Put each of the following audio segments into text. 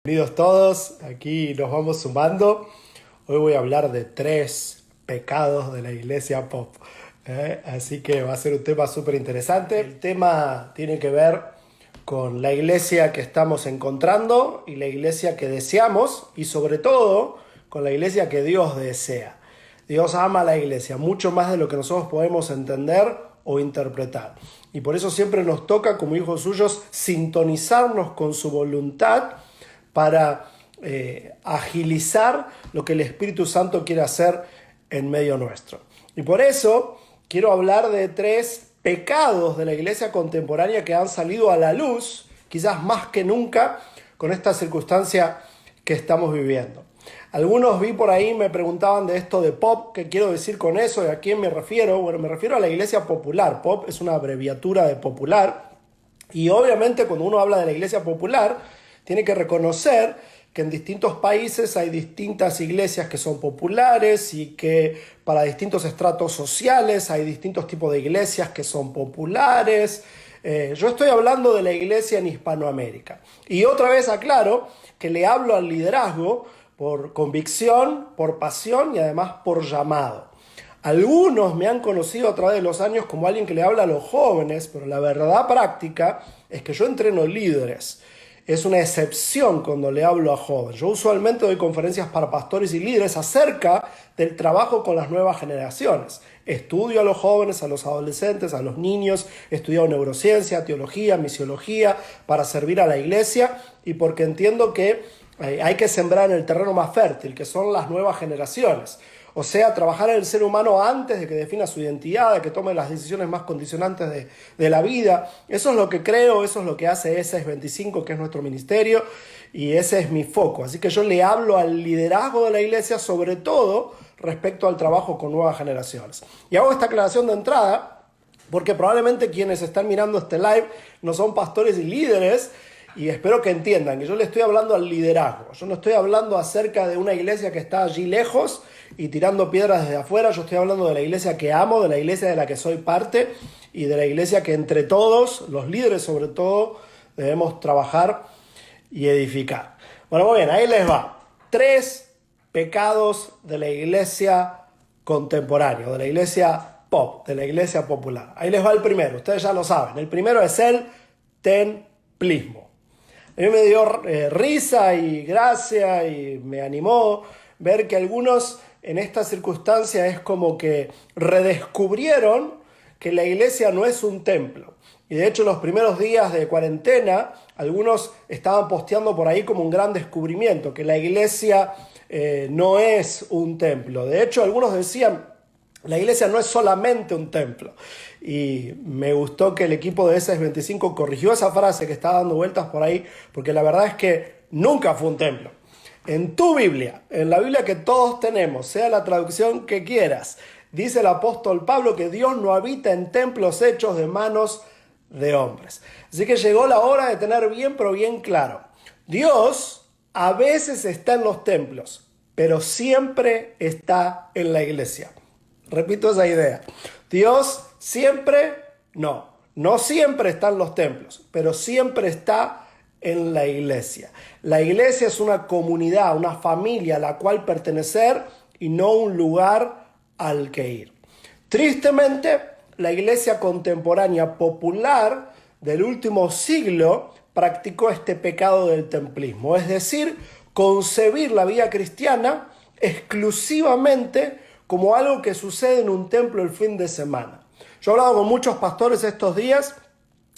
Bienvenidos todos, aquí nos vamos sumando. Hoy voy a hablar de 3 pecados de la iglesia pop. Así que va a ser un tema súper interesante. El tema tiene que ver con la iglesia que estamos encontrando y la iglesia que deseamos y sobre todo con la iglesia que Dios desea. Dios ama a la iglesia mucho más de lo que nosotros podemos entender o interpretar. Y por eso siempre nos toca como hijos suyos sintonizarnos con su voluntad para agilizar lo que el Espíritu Santo quiere hacer en medio nuestro. Y por eso quiero hablar de 3 pecados de la iglesia contemporánea que han salido a la luz, quizás más que nunca, con esta circunstancia que estamos viviendo. Algunos vi por ahí, me preguntaban de esto de pop, ¿qué quiero decir con eso? ¿Y a quién me refiero? Bueno, me refiero a la iglesia popular. Pop es una abreviatura de popular. Y obviamente cuando uno habla de la iglesia popular, tiene que reconocer que en distintos países hay distintas iglesias que son populares y que para distintos estratos sociales hay distintos tipos de iglesias que son populares. Yo estoy hablando de la iglesia en Hispanoamérica. Y otra vez aclaro que le hablo al liderazgo por convicción, por pasión y además por llamado. Algunos me han conocido a través de los años como alguien que le habla a los jóvenes, pero la verdad práctica es que yo entreno líderes. Es una excepción cuando le hablo a jóvenes. Yo usualmente doy conferencias para pastores y líderes acerca del trabajo con las nuevas generaciones. Estudio a los jóvenes, a los adolescentes, a los niños. He estudiado neurociencia, teología, misiología para servir a la iglesia y porque entiendo que hay que sembrar en el terreno más fértil, que son las nuevas generaciones. O sea, trabajar en el ser humano antes de que defina su identidad, de que tome las decisiones más condicionantes de la vida. Eso es lo que creo, eso es lo que hace E625, que es nuestro ministerio, y ese es mi foco. Así que yo le hablo al liderazgo de la iglesia, sobre todo respecto al trabajo con nuevas generaciones. Y hago esta aclaración de entrada, porque probablemente quienes están mirando este live no son pastores y líderes, y espero que entiendan que yo le estoy hablando al liderazgo. Yo no estoy hablando acerca de una iglesia que está allí lejos y tirando piedras desde afuera. Yo estoy hablando de la iglesia que amo, de la iglesia de la que soy parte y de la iglesia que entre todos, los líderes sobre todo, debemos trabajar y edificar. Bueno, muy bien, ahí les va. 3 pecados de la iglesia contemporánea, de la iglesia pop, de la iglesia popular. Ahí les va el primero, ustedes ya lo saben. El primero es el templismo. A mí me dio risa y gracia y me animó ver que algunos en esta circunstancia es como que redescubrieron que la iglesia no es un templo. Y de hecho los primeros días de cuarentena algunos estaban posteando por ahí como un gran descubrimiento, que la iglesia no es un templo. De hecho algunos decían, la iglesia no es solamente un templo. Y me gustó que el equipo de E625 corrigió esa frase que estaba dando vueltas por ahí, porque la verdad es que nunca fue un templo. En tu Biblia, en la Biblia que todos tenemos, sea la traducción que quieras, dice el apóstol Pablo que Dios no habita en templos hechos de manos de hombres. Así que llegó la hora de tener bien, pero bien claro. Dios a veces está en los templos, pero siempre está en la iglesia. Repito esa idea. Dios siempre, no siempre está en los templos, pero siempre está en la iglesia. La iglesia es una comunidad, una familia a la cual pertenecer y no un lugar al que ir. Tristemente, la iglesia contemporánea popular del último siglo practicó este pecado del templismo, es decir, concebir la vida cristiana exclusivamente como algo que sucede en un templo el fin de semana. Yo he hablado con muchos pastores estos días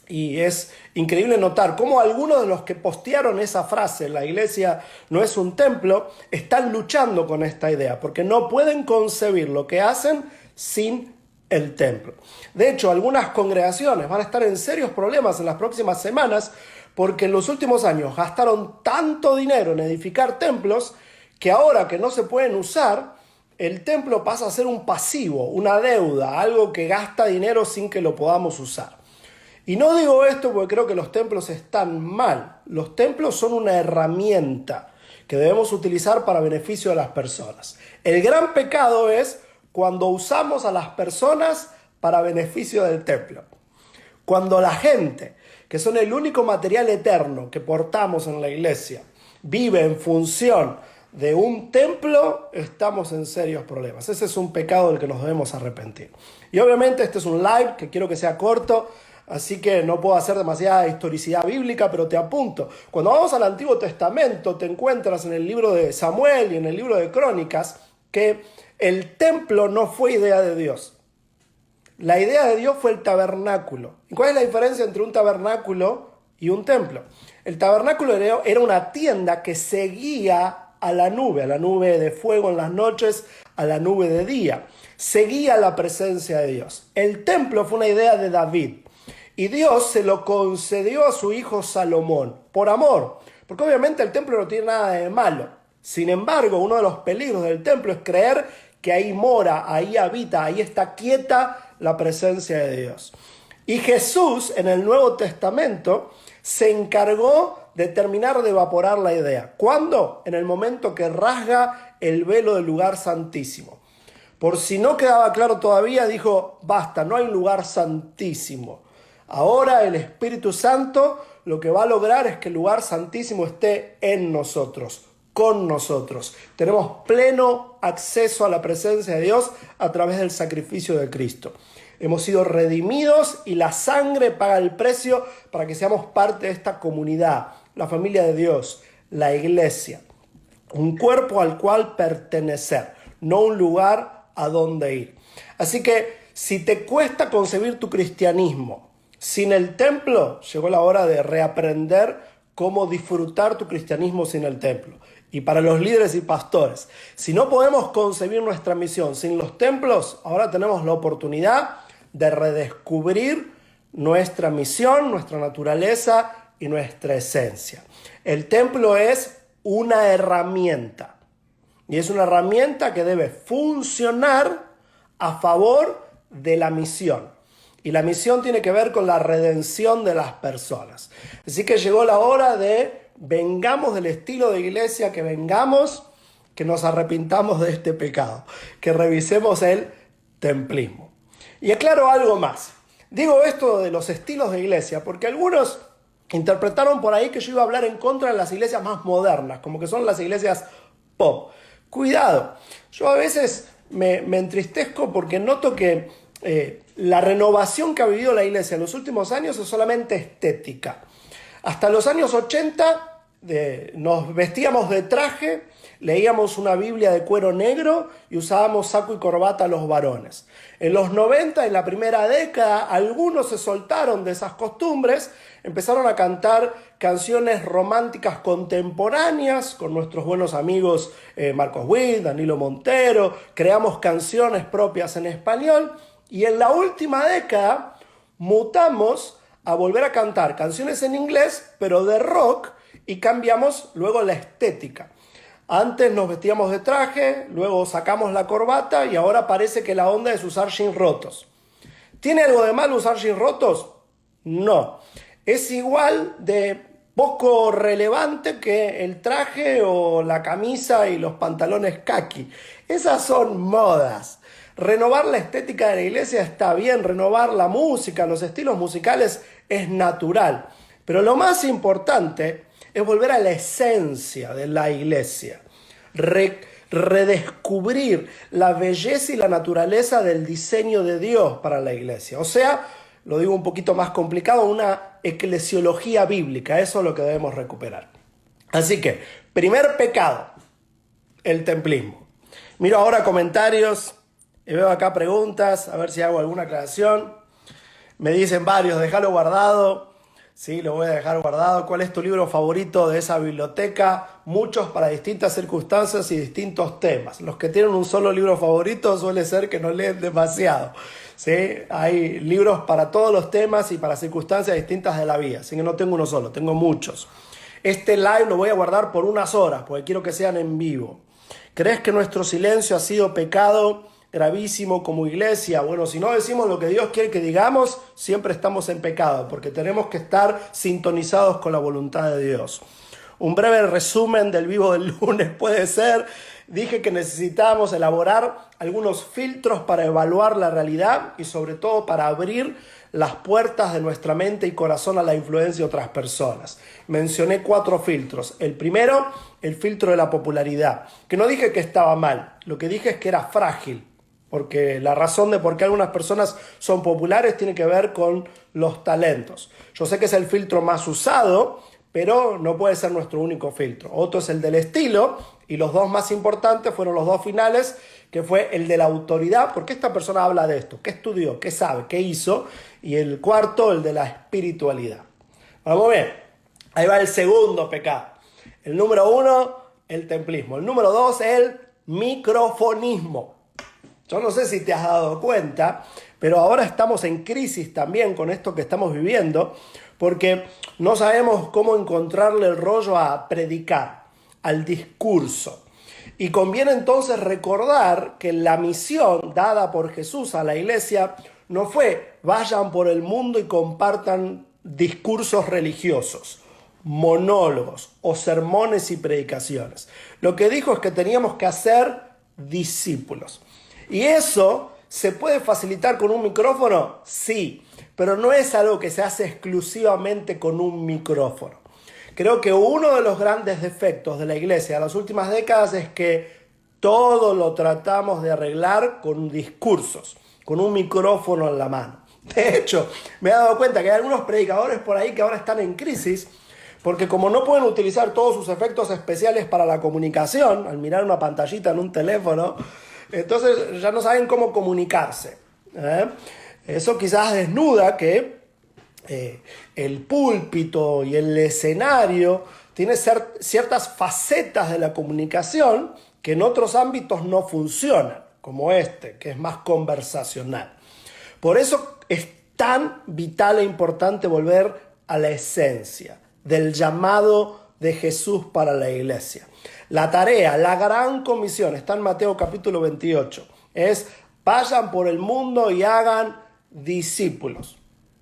y es increíble notar cómo algunos de los que postearon esa frase, la iglesia no es un templo, están luchando con esta idea, porque no pueden concebir lo que hacen sin el templo. De hecho, algunas congregaciones van a estar en serios problemas en las próximas semanas, porque en los últimos años gastaron tanto dinero en edificar templos, que ahora que no se pueden usar, el templo pasa a ser un pasivo, una deuda, algo que gasta dinero sin que lo podamos usar. Y no digo esto porque creo que los templos están mal. Los templos son una herramienta que debemos utilizar para beneficio de las personas. El gran pecado es cuando usamos a las personas para beneficio del templo. Cuando la gente, que son el único material eterno que portamos en la iglesia, vive en función de un templo, estamos en serios problemas. Ese es un pecado del que nos debemos arrepentir. Y obviamente este es un live que quiero que sea corto, así que no puedo hacer demasiada historicidad bíblica, pero te apunto. Cuando vamos al Antiguo Testamento, te encuentras en el libro de Samuel y en el libro de Crónicas que el templo no fue idea de Dios. La idea de Dios fue el tabernáculo. ¿Y cuál es la diferencia entre un tabernáculo y un templo? El tabernáculo era una tienda que seguía a la nube de fuego en las noches, a la nube de día. Seguía la presencia de Dios. El templo fue una idea de David. Y Dios se lo concedió a su hijo Salomón, por amor. Porque obviamente el templo no tiene nada de malo. Sin embargo, uno de los peligros del templo es creer que ahí mora, ahí habita, ahí está quieta la presencia de Dios. Y Jesús en el Nuevo Testamento se encargó de terminar de evaporar la idea. ¿Cuándo? En el momento que rasga el velo del lugar santísimo. Por si no quedaba claro todavía, dijo, basta, no hay lugar santísimo. Ahora el Espíritu Santo lo que va a lograr es que el lugar santísimo esté en nosotros, con nosotros. Tenemos pleno acceso a la presencia de Dios a través del sacrificio de Cristo. Hemos sido redimidos y la sangre paga el precio para que seamos parte de esta comunidad, la familia de Dios, la iglesia. Un cuerpo al cual pertenecer, no un lugar a donde ir. Así que si te cuesta concebir tu cristianismo sin el templo, llegó la hora de reaprender cómo disfrutar tu cristianismo sin el templo. Y para los líderes y pastores, si no podemos concebir nuestra misión sin los templos, ahora tenemos la oportunidad de redescubrir nuestra misión, nuestra naturaleza y nuestra esencia. El templo es una herramienta y es una herramienta que debe funcionar a favor de la misión. Y la misión tiene que ver con la redención de las personas. Así que llegó la hora de vengamos del estilo de iglesia que vengamos, que nos arrepintamos de este pecado, que revisemos el templismo. Y aclaro algo más. Digo esto de los estilos de iglesia porque algunos interpretaron por ahí que yo iba a hablar en contra de las iglesias más modernas, como que son las iglesias pop. Cuidado, yo a veces me entristezco porque noto que la renovación que ha vivido la iglesia en los últimos años es solamente estética. Hasta los años 80 nos vestíamos de traje, leíamos una Biblia de cuero negro y usábamos saco y corbata los varones. En los 90, en la primera década, algunos se soltaron de esas costumbres, empezaron a cantar canciones románticas contemporáneas con nuestros buenos amigos Marcos Witt, Danilo Montero, creamos canciones propias en español y en la última década mutamos a volver a cantar canciones en inglés, pero de rock, y cambiamos luego la estética. Antes nos vestíamos de traje, luego sacamos la corbata y ahora parece que la onda es usar jeans rotos. ¿Tiene algo de malo usar jeans rotos? No. Es igual de poco relevante que el traje o la camisa y los pantalones caqui. Esas son modas. Renovar la estética de la iglesia está bien, renovar la música, los estilos musicales es natural. Pero lo más importante es volver a la esencia de la iglesia. Redescubrir la belleza y la naturaleza del diseño de Dios para la iglesia. O sea, lo digo un poquito más complicado, una eclesiología bíblica. Eso es lo que debemos recuperar. Así que, primer pecado, el templismo. Miro ahora comentarios y veo acá preguntas, a ver si hago alguna aclaración. Me dicen varios, déjalo guardado. Sí, lo voy a dejar guardado. ¿Cuál es tu libro favorito de esa biblioteca? Muchos para distintas circunstancias y distintos temas. Los que tienen un solo libro favorito suele ser que no leen demasiado. ¿Sí? Hay libros para todos los temas y para circunstancias distintas de la vida. Así que no tengo uno solo, tengo muchos. Este live lo voy a guardar por unas horas porque quiero que sean en vivo. ¿Crees que nuestro silencio ha sido pecado gravísimo como iglesia? Bueno, si no decimos lo que Dios quiere que digamos, siempre estamos en pecado, porque tenemos que estar sintonizados con la voluntad de Dios. Un breve resumen del vivo del lunes puede ser, dije que necesitábamos elaborar algunos filtros para evaluar la realidad y sobre todo para abrir las puertas de nuestra mente y corazón a la influencia de otras personas. Mencioné 4 filtros. El primero, el filtro de la popularidad, que no dije que estaba mal, lo que dije es que era frágil, porque la razón de por qué algunas personas son populares tiene que ver con los talentos. Yo sé que es el filtro más usado, pero no puede ser nuestro único filtro. Otro es el del estilo, y los 2 más importantes fueron los 2 finales, que fue el de la autoridad, porque esta persona habla de esto, qué estudió, qué sabe, qué hizo, y el cuarto, el de la espiritualidad. Vamos bien, ahí va el segundo pecado. El número 1, el templismo. El número 2, el microfonismo. Yo no sé si te has dado cuenta, pero ahora estamos en crisis también con esto que estamos viviendo, porque no sabemos cómo encontrarle el rollo a predicar, al discurso. Y conviene entonces recordar que la misión dada por Jesús a la iglesia no fue vayan por el mundo y compartan discursos religiosos, monólogos o sermones y predicaciones. Lo que dijo es que teníamos que hacer discípulos. ¿Y eso se puede facilitar con un micrófono? Sí, pero no es algo que se hace exclusivamente con un micrófono. Creo que uno de los grandes defectos de la iglesia de las últimas décadas es que todo lo tratamos de arreglar con discursos, con un micrófono en la mano. De hecho, me he dado cuenta que hay algunos predicadores por ahí que ahora están en crisis porque como no pueden utilizar todos sus efectos especiales para la comunicación, al mirar una pantallita en un teléfono, entonces ya no saben cómo comunicarse. Eso quizás desnuda que el púlpito y el escenario tiene ciertas facetas de la comunicación que en otros ámbitos no funcionan, como este, que es más conversacional. Por eso es tan vital e importante volver a la esencia del llamado de Jesús para la iglesia. La tarea, la gran comisión, está en Mateo capítulo 28, es vayan por el mundo y hagan discípulos.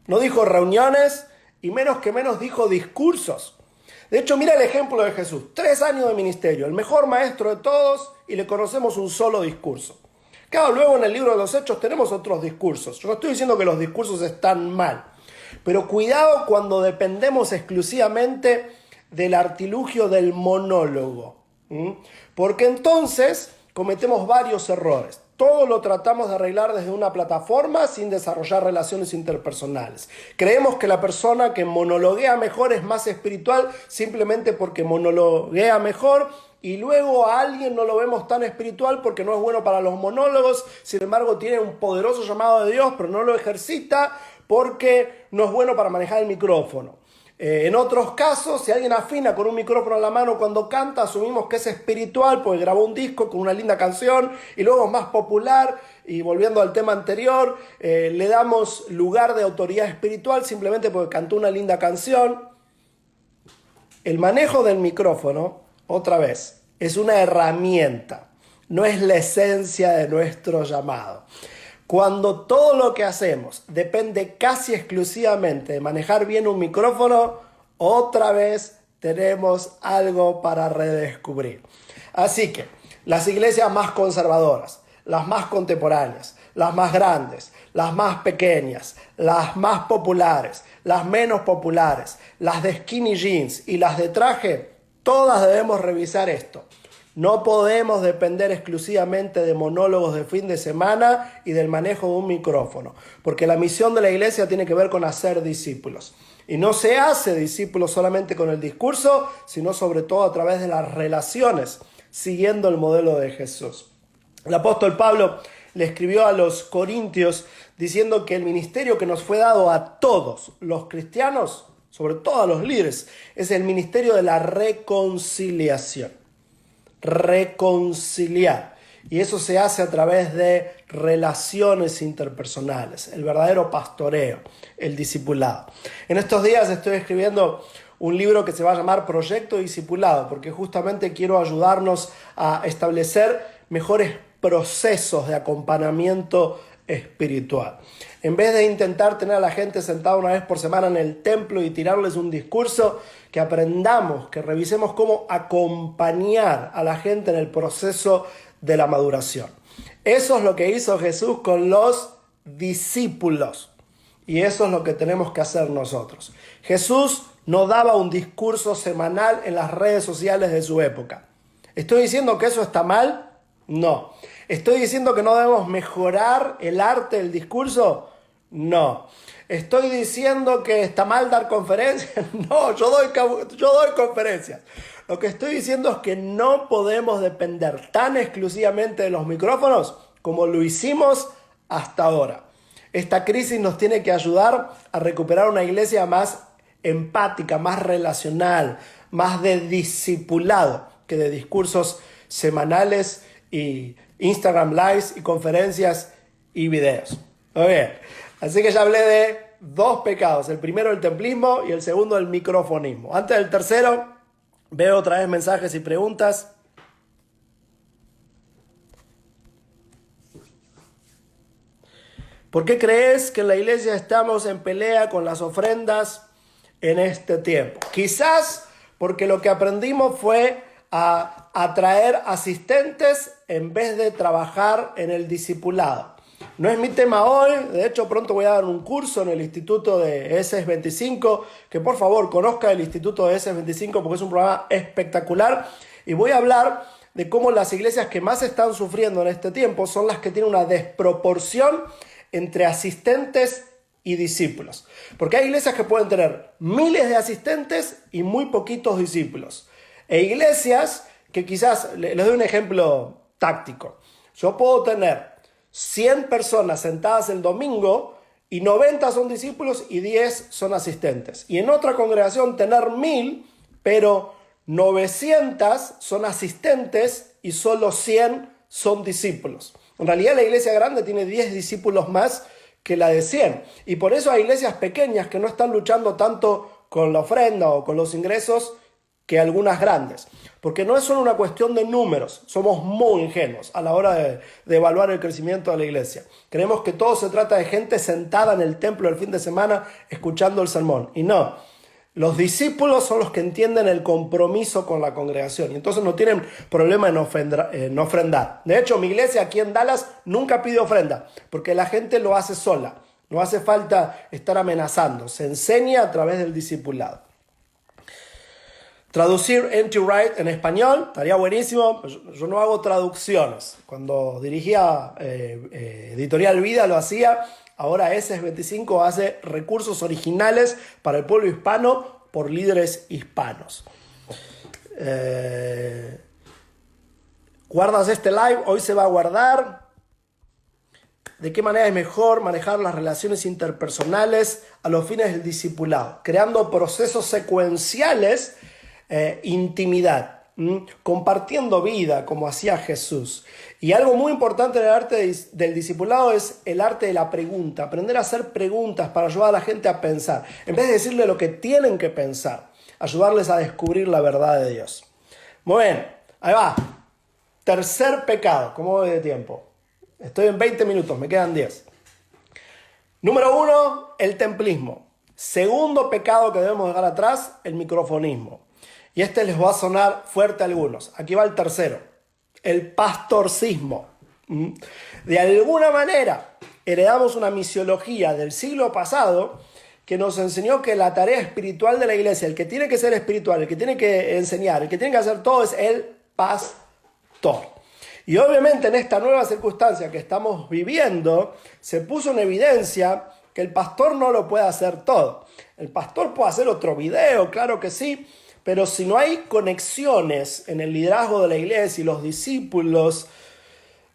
No dijo reuniones y menos que menos dijo discursos. De hecho, mira el ejemplo de Jesús. 3 años de ministerio, el mejor maestro de todos y le conocemos un solo discurso. Claro, luego en el libro de los Hechos tenemos otros discursos. Yo no estoy diciendo que los discursos están mal, pero cuidado cuando dependemos exclusivamente del artilugio del monólogo. Porque entonces cometemos varios errores. Todo lo tratamos de arreglar desde una plataforma sin desarrollar relaciones interpersonales. Creemos que la persona que monologuea mejor es más espiritual simplemente porque monologuea mejor y luego a alguien no lo vemos tan espiritual porque no es bueno para los monólogos, sin embargo tiene un poderoso llamado de Dios pero no lo ejercita porque no es bueno para manejar el micrófono. En otros casos, si alguien afina con un micrófono en la mano cuando canta, asumimos que es espiritual porque grabó un disco con una linda canción y luego es más popular y volviendo al tema anterior, le damos lugar de autoridad espiritual simplemente porque cantó una linda canción. El manejo del micrófono, otra vez, es una herramienta, no es la esencia de nuestro llamado. Cuando todo lo que hacemos depende casi exclusivamente de manejar bien un micrófono, otra vez tenemos algo para redescubrir. Así que las iglesias más conservadoras, las más contemporáneas, las más grandes, las más pequeñas, las más populares, las menos populares, las de skinny jeans y las de traje, todas debemos revisar esto. No podemos depender exclusivamente de monólogos de fin de semana y del manejo de un micrófono, porque la misión de la iglesia tiene que ver con hacer discípulos. Y no se hace discípulos solamente con el discurso, sino sobre todo a través de las relaciones, siguiendo el modelo de Jesús. El apóstol Pablo le escribió a los corintios diciendo que el ministerio que nos fue dado a todos los cristianos, sobre todo a los líderes, es el ministerio de la reconciliación. Reconciliar. Y eso se hace a través de relaciones interpersonales, el verdadero pastoreo, el discipulado. En estos días estoy escribiendo un libro que se va a llamar Proyecto Discipulado, porque justamente quiero ayudarnos a establecer mejores procesos de acompañamiento espiritual. En vez de intentar tener a la gente sentada una vez por semana en el templo y tirarles un discurso, que aprendamos, que revisemos cómo acompañar a la gente en el proceso de la maduración. Eso es lo que hizo Jesús con los discípulos. Y eso es lo que tenemos que hacer nosotros. Jesús no daba un discurso semanal en las redes sociales de su época. ¿Estoy diciendo que eso está mal? No. ¿Estoy diciendo que no debemos mejorar el arte del discurso? No. ¿Estoy diciendo que está mal dar conferencias? No, yo doy conferencias. Lo que estoy diciendo es que no podemos depender tan exclusivamente de los micrófonos como lo hicimos hasta ahora. Esta crisis nos tiene que ayudar a recuperar una iglesia más empática, más relacional, más de discipulado que de discursos semanales y Instagram Lives y conferencias y videos. Muy bien, así que ya hablé de 2 pecados. El primero el templismo y el segundo el microfonismo. Antes del tercero, veo otra vez mensajes y preguntas. ¿Por qué crees que en la iglesia estamos en pelea con las ofrendas en este tiempo? Quizás porque lo que aprendimos fue a atraer asistentes en vez de trabajar en el discipulado. No es mi tema hoy, de hecho pronto voy a dar un curso en el Instituto de ESES 25, que por favor conozca el Instituto de ESES 25 porque es un programa espectacular y voy a hablar de cómo las iglesias que más están sufriendo en este tiempo son las que tienen una desproporción entre asistentes y discípulos. Porque hay iglesias que pueden tener miles de asistentes y muy poquitos discípulos. E iglesias que quizás, les doy un ejemplo táctico. Yo puedo tener 100 personas sentadas el domingo y 90 son discípulos y 10 son asistentes. Y en otra congregación tener 1000, pero 900 son asistentes y solo 100 son discípulos. En realidad la iglesia grande tiene 10 discípulos más que la de 100. Y por eso hay iglesias pequeñas que no están luchando tanto con la ofrenda o con los ingresos que algunas grandes. Porque no es solo una cuestión de números. Somos muy ingenuos a la hora de evaluar el crecimiento de la iglesia. Creemos que todo se trata de gente sentada en el templo el fin de semana escuchando el sermón. Y no. Los discípulos son los que entienden el compromiso con la congregación y entonces no tienen problema en ofrendar. De hecho, mi iglesia aquí en Dallas nunca pide ofrenda porque la gente lo hace sola. No hace falta estar amenazando. Se enseña a través del discipulado. Traducir N.T. Wright en español estaría buenísimo. Yo no hago traducciones. Cuando dirigía Editorial Vida lo hacía. Ahora ESES 25 hace recursos originales para el pueblo hispano por líderes hispanos. ¿Guardas este live? Hoy se va a guardar. ¿De qué manera es mejor manejar las relaciones interpersonales a los fines del discipulado? Creando procesos secuenciales, intimidad. Compartiendo vida como hacía Jesús. Y algo muy importante en el arte del discipulado es el arte de la pregunta, aprender a hacer preguntas para ayudar a la gente a pensar, en vez de decirle lo que tienen que pensar, ayudarles a descubrir la verdad de Dios. Muy bien, ahí va. Tercer pecado. ¿Cómo voy de tiempo? Estoy en 20 minutos, me quedan 10. Número 1, el templismo. Segundo pecado que debemos dejar atrás, el microfonismo. Y este les va a sonar fuerte a algunos. Aquí va el tercero, el pastorcismo. De alguna manera heredamos una misiología del siglo pasado que nos enseñó que la tarea espiritual de la iglesia, el que tiene que ser espiritual, el que tiene que enseñar, el que tiene que hacer todo es el pastor. Y obviamente en esta nueva circunstancia que estamos viviendo, se puso en evidencia que el pastor no lo puede hacer todo. El pastor puede hacer otro video, claro que sí, pero si no hay conexiones en el liderazgo de la iglesia y los discípulos,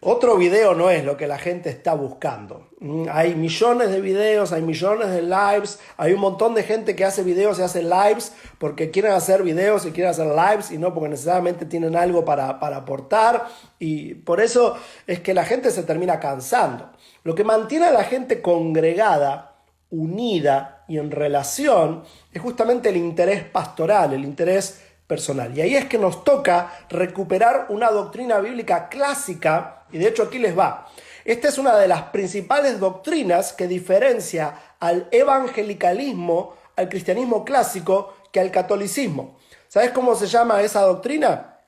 otro video no es lo que la gente está buscando. Hay millones de videos, hay millones de lives, hay un montón de gente que hace videos y hace lives porque quieren hacer videos y quieren hacer lives y no porque necesariamente tienen algo para aportar. Y por eso es que la gente se termina cansando. Lo que mantiene a la gente congregada, unida y en relación es justamente el interés pastoral, el interés personal. Y ahí es que nos toca recuperar una doctrina bíblica clásica, y de hecho aquí les va. Esta es una de las principales doctrinas que diferencia al evangelicalismo, al cristianismo clásico, que al catolicismo. ¿Sabes cómo se llama esa doctrina?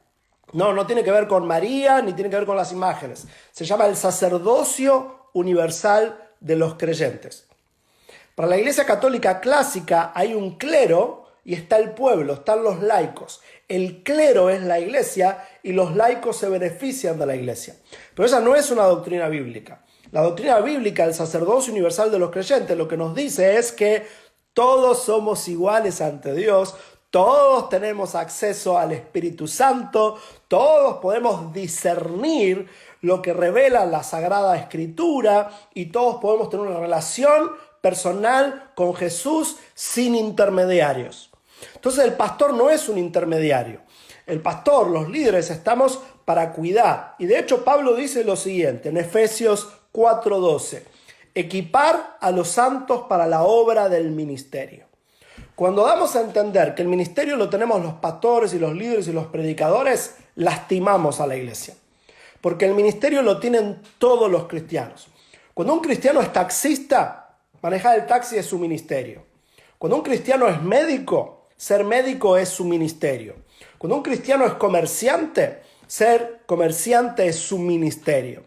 No tiene que ver con María, ni tiene que ver con las imágenes. Se llama el sacerdocio universal de los creyentes. Para la Iglesia Católica clásica hay un clero y está el pueblo, están los laicos. El clero es la Iglesia y los laicos se benefician de la Iglesia. Pero esa no es una doctrina bíblica. La doctrina bíblica, el sacerdocio universal de los creyentes, lo que nos dice es que todos somos iguales ante Dios, todos tenemos acceso al Espíritu Santo, todos podemos discernir lo que revela la Sagrada Escritura y todos podemos tener una relación personal con Jesús sin intermediarios. Entonces el pastor no es un intermediario. El pastor, los líderes, estamos para cuidar. Y de hecho Pablo dice lo siguiente en Efesios 4:12. Equipar a los santos para la obra del ministerio. Cuando damos a entender que el ministerio lo tenemos los pastores y los líderes y los predicadores, lastimamos a la iglesia. Porque el ministerio lo tienen todos los cristianos. Cuando un cristiano es taxista, manejar el taxi es su ministerio. Cuando un cristiano es médico, ser médico es su ministerio. Cuando un cristiano es comerciante, ser comerciante es su ministerio.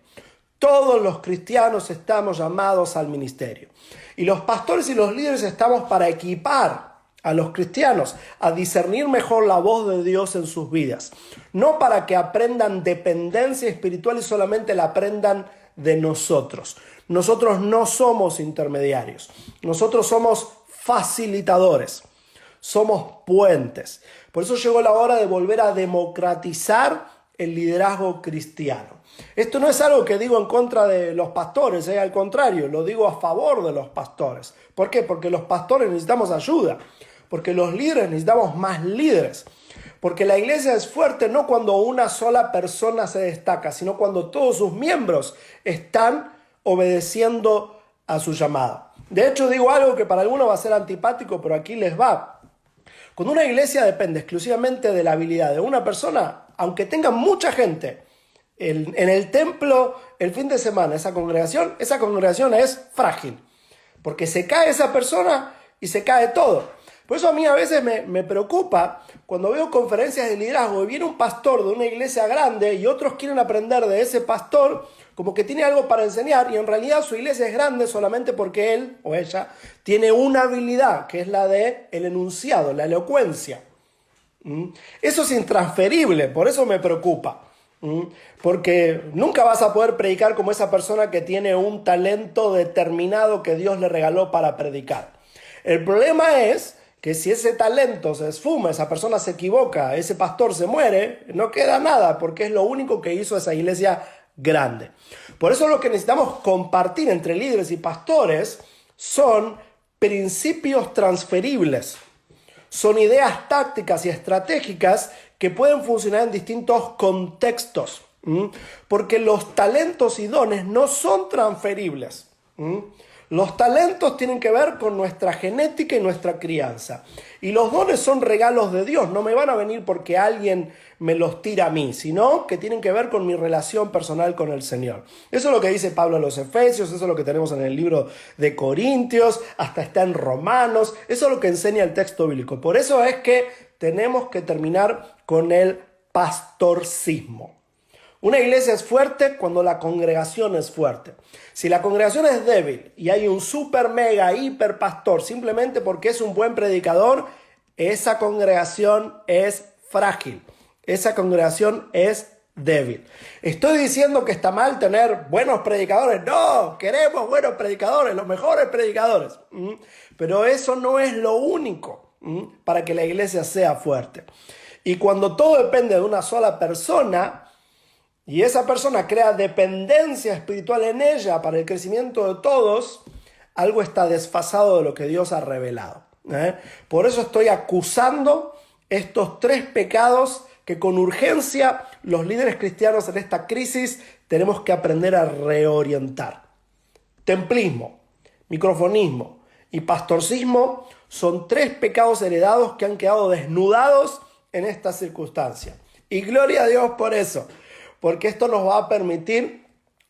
Todos los cristianos estamos llamados al ministerio. Y los pastores y los líderes estamos para equipar a los cristianos a discernir mejor la voz de Dios en sus vidas. No para que aprendan dependencia espiritual y solamente la aprendan de nosotros. Nosotros no somos intermediarios. Nosotros somos facilitadores. Somos puentes. Por eso llegó la hora de volver a democratizar el liderazgo cristiano. Esto no es algo que digo en contra de los pastores, al contrario, lo digo a favor de los pastores. ¿Por qué? Porque los pastores necesitamos ayuda, porque los líderes necesitamos más líderes, porque la iglesia es fuerte no cuando una sola persona se destaca, sino cuando todos sus miembros están obedeciendo a su llamado. De hecho, digo algo que para algunos va a ser antipático, pero aquí les va. Cuando una iglesia depende exclusivamente de la habilidad de una persona, aunque tenga mucha gente en el templo el fin de semana, esa congregación es frágil, porque se cae esa persona y se cae todo. Por eso a mí a veces me preocupa cuando veo conferencias de liderazgo y viene un pastor de una iglesia grande y otros quieren aprender de ese pastor como que tiene algo para enseñar y en realidad su iglesia es grande solamente porque él o ella tiene una habilidad que es la de el enunciado, la elocuencia. Eso es intransferible, por eso me preocupa. Porque nunca vas a poder predicar como esa persona que tiene un talento determinado que Dios le regaló para predicar. El problema es que si ese talento se esfuma, esa persona se equivoca, ese pastor se muere, no queda nada porque es lo único que hizo esa iglesia grande. Por eso lo que necesitamos compartir entre líderes y pastores son principios transferibles. Son ideas tácticas y estratégicas que pueden funcionar en distintos contextos, porque los talentos y dones no son transferibles. Los talentos tienen que ver con nuestra genética y nuestra crianza. Y los dones son regalos de Dios, no me van a venir porque alguien me los tira a mí, sino que tienen que ver con mi relación personal con el Señor. Eso es lo que dice Pablo a los Efesios, eso es lo que tenemos en el libro de Corintios, hasta está en Romanos, eso es lo que enseña el texto bíblico. Por eso es que tenemos que terminar con el pastorcismo. Una iglesia es fuerte cuando la congregación es fuerte. Si la congregación es débil y hay un super mega hiper pastor simplemente porque es un buen predicador, esa congregación es frágil. Esa congregación es débil. ¿Estoy diciendo que está mal tener buenos predicadores? No, queremos buenos predicadores, los mejores predicadores. Pero eso no es lo único para que la iglesia sea fuerte. Y cuando todo depende de una sola persona, y esa persona crea dependencia espiritual en ella para el crecimiento de todos, algo está desfasado de lo que Dios ha revelado. Por eso estoy acusando estos 3 pecados que con urgencia los líderes cristianos en esta crisis tenemos que aprender a reorientar. Templismo, microfonismo y pastorcismo son 3 pecados heredados que han quedado desnudados en esta circunstancia. Y gloria a Dios por eso. Porque esto nos va a permitir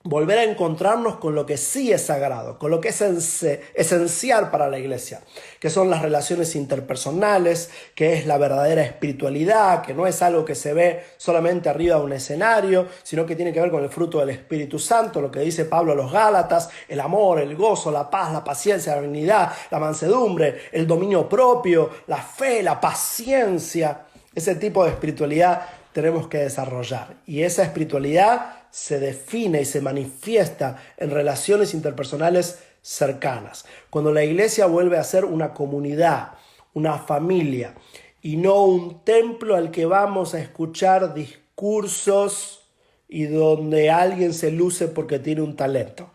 volver a encontrarnos con lo que sí es sagrado, con lo que es esencial para la iglesia, que son las relaciones interpersonales, que es la verdadera espiritualidad, que no es algo que se ve solamente arriba de un escenario, sino que tiene que ver con el fruto del Espíritu Santo, lo que dice Pablo a los Gálatas, el amor, el gozo, la paz, la paciencia, la benignidad, la mansedumbre, el dominio propio, la fe, la paciencia. Ese tipo de espiritualidad tenemos que desarrollar, y esa espiritualidad se define y se manifiesta en relaciones interpersonales cercanas. Cuando la iglesia vuelve a ser una comunidad, una familia, y no un templo al que vamos a escuchar discursos y donde alguien se luce porque tiene un talento.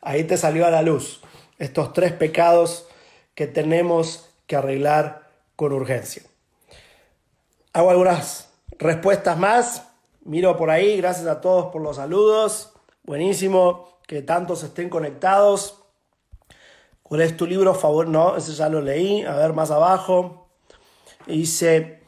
Ahí te salió a la luz estos 3 pecados que tenemos que arreglar con urgencia. Hago algunas respuestas más. Miro por ahí, gracias a todos por los saludos. Buenísimo que tantos estén conectados. ¿Cuál es tu libro favorito? No, ese ya lo leí. A ver, más abajo. Dice,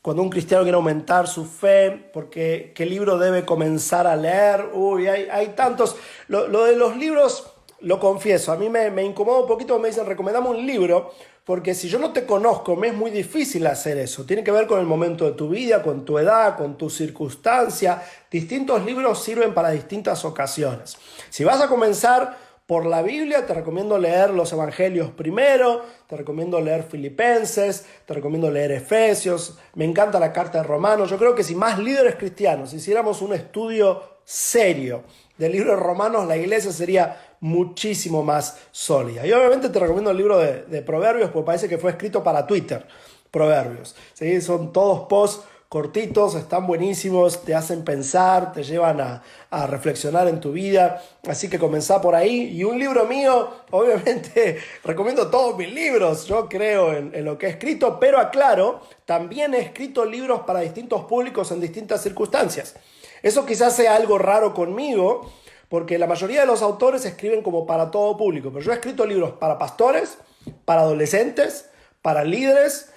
cuando un cristiano quiere aumentar su fe, porque ¿qué libro debe comenzar a leer? Uy, hay tantos. Lo de los libros, lo confieso, a mí me incomoda un poquito. Me dicen, recomendame un libro. Porque si yo no te conozco, me es muy difícil hacer eso. Tiene que ver con el momento de tu vida, con tu edad, con tu circunstancia. Distintos libros sirven para distintas ocasiones. Si vas a comenzar por la Biblia, te recomiendo leer los Evangelios primero, te recomiendo leer Filipenses, te recomiendo leer Efesios. Me encanta la carta de Romanos. Yo creo que si más líderes cristianos hiciéramos un estudio serio del libro de Romanos, la iglesia sería muchísimo más sólida. Y obviamente te recomiendo el libro de Proverbios, porque parece que fue escrito para Twitter. Proverbios, ¿sí? Son todos posts cortitos, están buenísimos, te hacen pensar, te llevan a reflexionar en tu vida. Así que comenzá por ahí. Y un libro mío, obviamente recomiendo todos mis libros. Yo creo en lo que he escrito, pero aclaro, también he escrito libros para distintos públicos en distintas circunstancias. Eso quizás sea algo raro conmigo, porque la mayoría de los autores escriben como para todo público, pero yo he escrito libros para pastores, para adolescentes, para líderes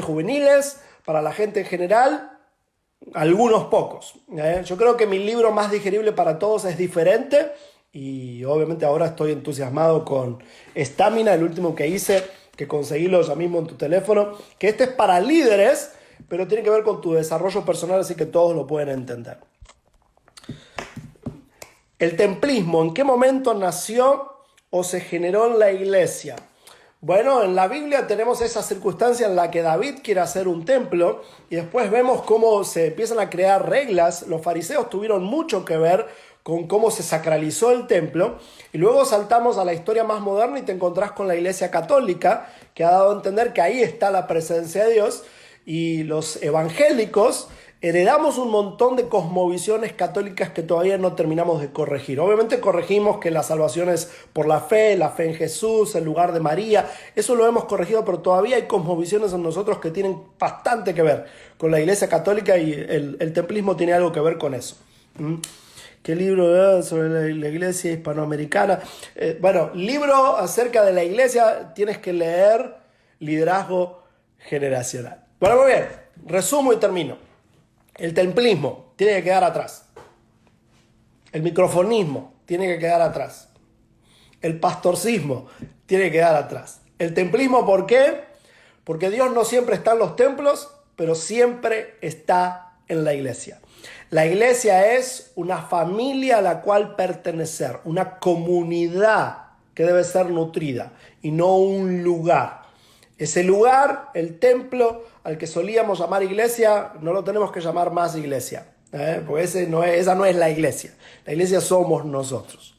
juveniles, para la gente en general, algunos pocos. Yo creo que mi libro más digerible para todos es Diferente, y obviamente ahora estoy entusiasmado con Estamina, el último que hice, que conseguílo ya mismo en tu teléfono, que este es para líderes, pero tiene que ver con tu desarrollo personal, así que todos lo pueden entender. El templismo, ¿en qué momento nació o se generó en la iglesia? Bueno, en la Biblia tenemos esa circunstancia en la que David quiere hacer un templo y después vemos cómo se empiezan a crear reglas. Los fariseos tuvieron mucho que ver con cómo se sacralizó el templo, y luego saltamos a la historia más moderna y te encontrás con la iglesia católica, que ha dado a entender que ahí está la presencia de Dios, y los evangélicos heredamos un montón de cosmovisiones católicas que todavía no terminamos de corregir. Obviamente corregimos que la salvación es por la fe en Jesús, el lugar de María. Eso lo hemos corregido, pero todavía hay cosmovisiones en nosotros que tienen bastante que ver con la iglesia católica, y el templismo tiene algo que ver con eso. ¿Qué libro sobre la iglesia hispanoamericana? Bueno, libro acerca de la iglesia tienes que leer Liderazgo Generacional. Bueno, muy bien, resumo y termino. El templismo tiene que quedar atrás. El microfonismo tiene que quedar atrás. El pastorcismo tiene que quedar atrás. El templismo, ¿por qué? Porque Dios no siempre está en los templos, pero siempre está en la iglesia. La iglesia es una familia a la cual pertenecer, una comunidad que debe ser nutrida y no un lugar. Ese lugar, el templo al que solíamos llamar iglesia, no lo tenemos que llamar más iglesia, porque esa no es la iglesia. La iglesia somos nosotros.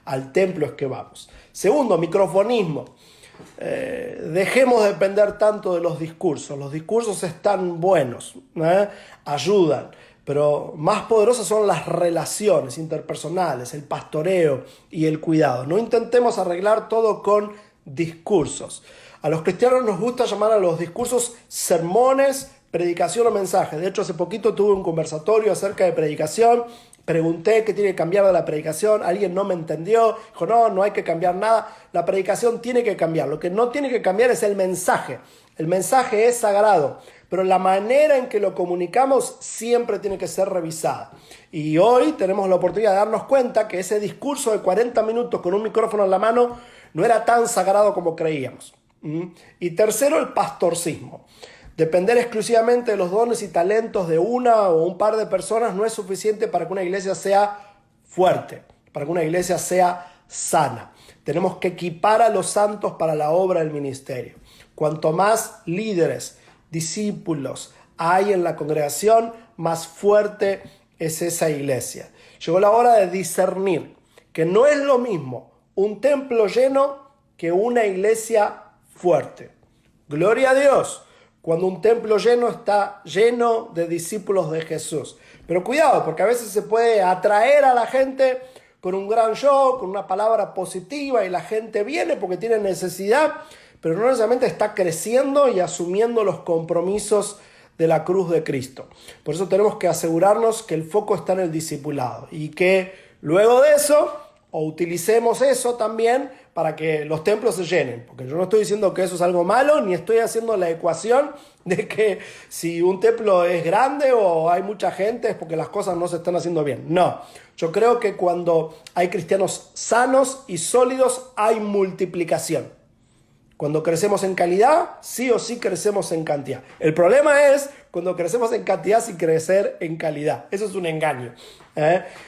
Al templo es que vamos. Segundo, microfonismo. Dejemos de depender tanto de los discursos. Los discursos están buenos, ayudan, pero más poderosas son las relaciones interpersonales, el pastoreo y el cuidado. No intentemos arreglar todo con discursos. A los cristianos nos gusta llamar a los discursos sermones, predicación o mensaje. De hecho, hace poquito tuve un conversatorio acerca de predicación pregunté qué tiene que cambiar de la predicación, alguien no me entendió, dijo no hay que cambiar nada, la predicación tiene que cambiar, lo que no tiene que cambiar es el mensaje es sagrado, pero la manera en que lo comunicamos siempre tiene que ser revisada. Y hoy tenemos la oportunidad de darnos cuenta que ese discurso de 40 minutos con un micrófono en la mano no era tan sagrado como creíamos. Y tercero, el pastorcismo. Depender exclusivamente de los dones y talentos de una o un par de personas no es suficiente para que una iglesia sea fuerte, para que una iglesia sea sana. Tenemos que equipar a los santos para la obra del ministerio. Cuanto más líderes, discípulos hay en la congregación, más fuerte es esa iglesia. Llegó la hora de discernir que no es lo mismo un templo lleno que una iglesia fuerte. Gloria a Dios cuando un templo lleno está lleno de discípulos de Jesús. Pero cuidado, porque a veces se puede atraer a la gente con un gran show, con una palabra positiva, y la gente viene porque tiene necesidad, pero no necesariamente está creciendo y asumiendo los compromisos de la cruz de Cristo. Por eso tenemos que asegurarnos que el foco está en el discipulado y que luego de eso, o utilicemos eso también para que los templos se llenen. Porque yo no estoy diciendo que eso es algo malo, ni estoy haciendo la ecuación de que si un templo es grande o hay mucha gente es porque las cosas no se están haciendo bien. No, yo creo que cuando hay cristianos sanos y sólidos hay multiplicación. Cuando crecemos en calidad, sí o sí crecemos en cantidad. El problema es cuando crecemos en cantidad sin crecer en calidad. Eso es un engaño.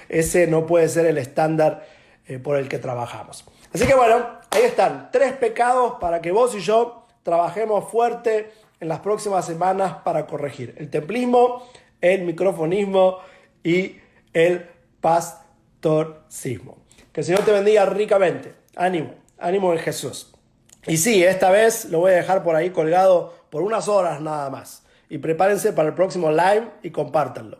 Ese no puede ser el estándar por el que trabajamos. Así que bueno, ahí están 3 pecados para que vos y yo trabajemos fuerte en las próximas semanas para corregir. El templismo, el microfonismo y el pastorcismo. Que el Señor te bendiga ricamente. Ánimo, ánimo en Jesús. Y sí, esta vez lo voy a dejar por ahí colgado por unas horas nada más. Y prepárense para el próximo live y compártanlo.